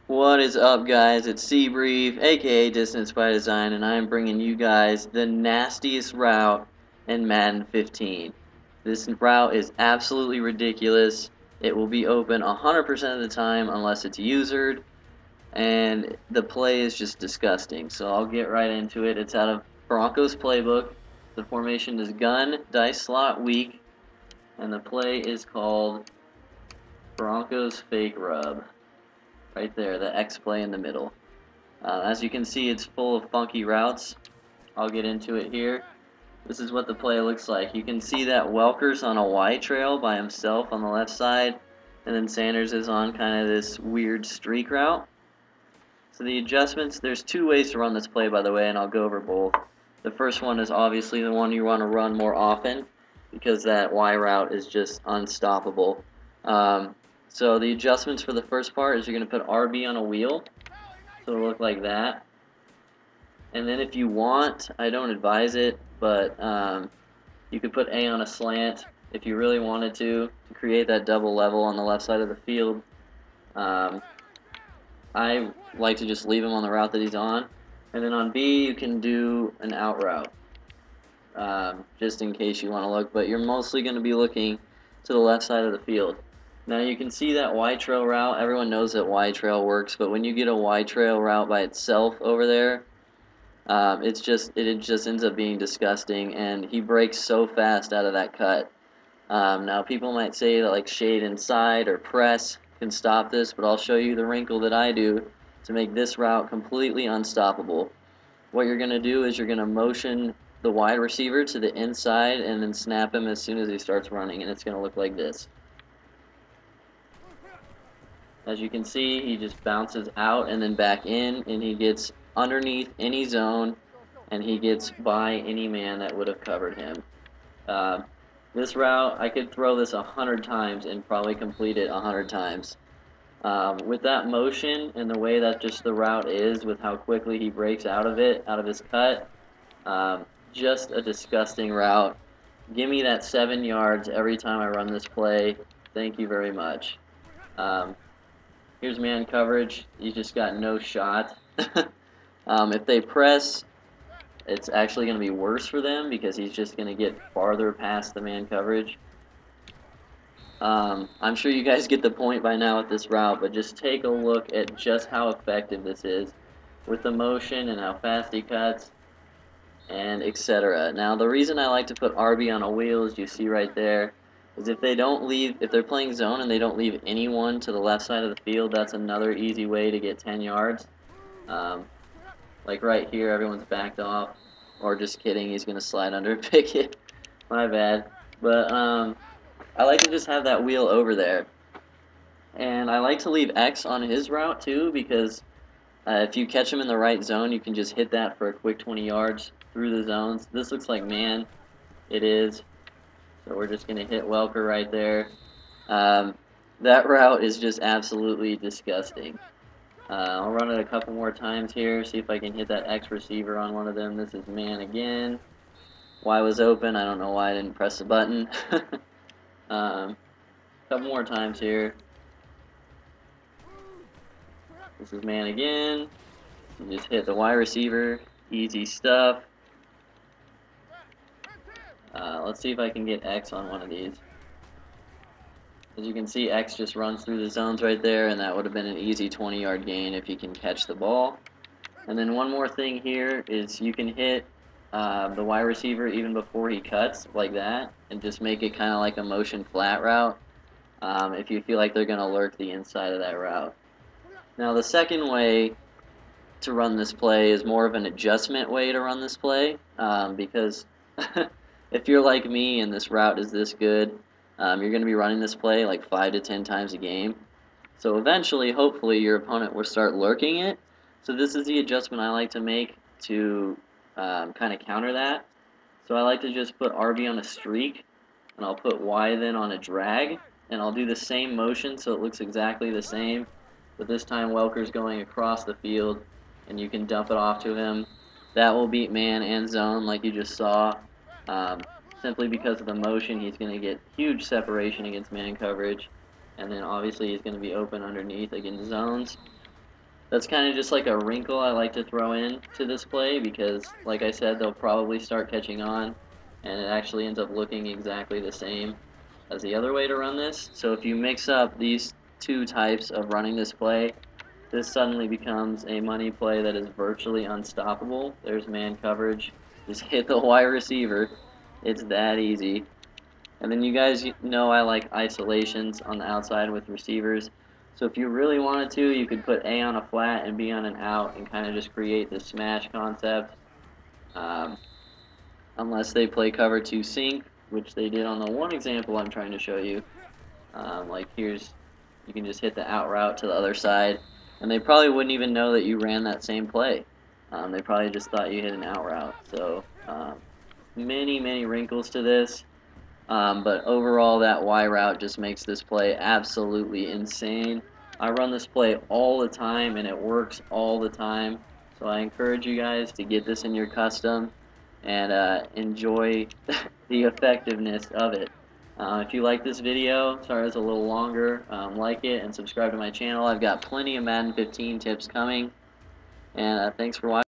What is up, guys? It's Brief, aka Distance by Design, and I am bringing you guys the nastiest route in Madden 15. This route is absolutely ridiculous. It will be open 100% of the time unless it's usered, and the play is just disgusting. So I'll get right into it. It's out of Broncos Playbook. The formation is gun, dice slot, weak, and the play is called Broncos Fake Rub. Right there, the X play in the middle. As you can see, it's full of funky routes. I'll get into it here. This is what the play looks like. You can see that Welker's on a Y trail by himself on the left side, and then Sanders is on kind of this weird streak route. So the adjustments, there's two ways to run this play, by the way, and I'll go over both. The first one is obviously the one you want to run more often, because that Y route is just unstoppable. So the adjustments for the first part is you're going to put RB on a wheel, so it'll look like that. And then if you want, I don't advise it, but you could put A on a slant if you really wanted to create that double level on the left side of the field. I like to just leave him on the route that he's on. And then on B, you can do an out route, just in case you want to look, but you're mostly going to be looking to the left side of the field. Now you can see that Y trail route. Everyone knows that Y trail works, but when you get a Y trail route by itself over there, it just ends up being disgusting, and he breaks so fast out of that cut. Now people might say that like shade inside or press can stop this, but I'll show you the wrinkle that I do to make this route completely unstoppable. What you're going to do is you're going to motion the wide receiver to the inside and then snap him as soon as he starts running, and it's going to look like this. As you can see, he just bounces out and then back in, and he gets underneath any zone, and he gets by any man that would have covered him. This route, I could throw this 100 times and probably complete it 100 times. With that motion and the way that just the route is, with how quickly he breaks out of it, out of his cut, just a disgusting route. Give me that 7 yards every time I run this play. Thank you very much. Here's man coverage. He's just got no shot. If they press, it's actually going to be worse for them because he's just going to get farther past the man coverage. I'm sure you guys get the point by now with this route, but just take a look at just how effective this is with the motion and how fast he cuts and etc. Now the reason I like to put RB on a wheel, as you see right there, is if they're playing zone and they don't leave anyone to the left side of the field, that's another easy way to get 10 yards. Like right here, everyone's backed off, or just kidding, he's going to slide under a picket. My bad. But I like to just have that wheel over there. And I like to leave X on his route too, because if you catch him in the right zone, you can just hit that for a quick 20 yards through the zones. This looks like man. It is. So we're just going to hit Welker right there. That route is just absolutely disgusting. I'll run it a couple more times here, see if I can hit that X receiver on one of them. This is man again. Y was open. I don't know why I didn't press the button. Couple more times here. This is man again. You just hit the Y receiver. Easy stuff. Let's see if I can get X on one of these. As you can see, X just runs through the zones right there, and that would have been an easy 20-yard gain if you can catch the ball. And then one more thing here is you can hit the Y receiver even before he cuts, like that, and just make it kind of like a motion flat route if you feel like they're going to lurk the inside of that route. Now the second way to run this play is more of an adjustment way to run this play, because if you're like me and this route is this good, you're going to be running this play like 5 to 10 times a game. So eventually, hopefully, your opponent will start lurking it. So this is the adjustment I like to make to kind of counter that. So I like to just put RB on a streak, and I'll put Y then on a drag, and I'll do the same motion so it looks exactly the same. But this time Welker's going across the field, and you can dump it off to him. That will beat man and zone like you just saw. Simply because of the motion, he's going to get huge separation against man coverage, and then obviously he's going to be open underneath against zones. That's kind of just like a wrinkle I like to throw in to this play because, like I said, they'll probably start catching on, and it actually ends up looking exactly the same as the other way to run this. So if you mix up these two types of running this play, this suddenly becomes a money play that is virtually unstoppable. There's man coverage. Just hit the wide receiver. It's that easy. And then you guys know I like isolations on the outside with receivers. So if you really wanted to, you could put A on a flat and B on an out and kind of just create this smash concept. Um, Unless they play cover 2 sync, which they did on the one example I'm trying to show you. Like here's, you can just hit the out route to the other side, and they probably wouldn't even know that you ran that same play. They probably just thought you hit an out route. So many wrinkles to this. But overall, that Y route just makes this play absolutely insane. I run this play all the time, and it works all the time. So I encourage you guys to get this in your custom and enjoy the effectiveness of it. If you like this video, sorry it's a little longer, like it and subscribe to my channel. I've got plenty of Madden 15 tips coming, and thanks for watching.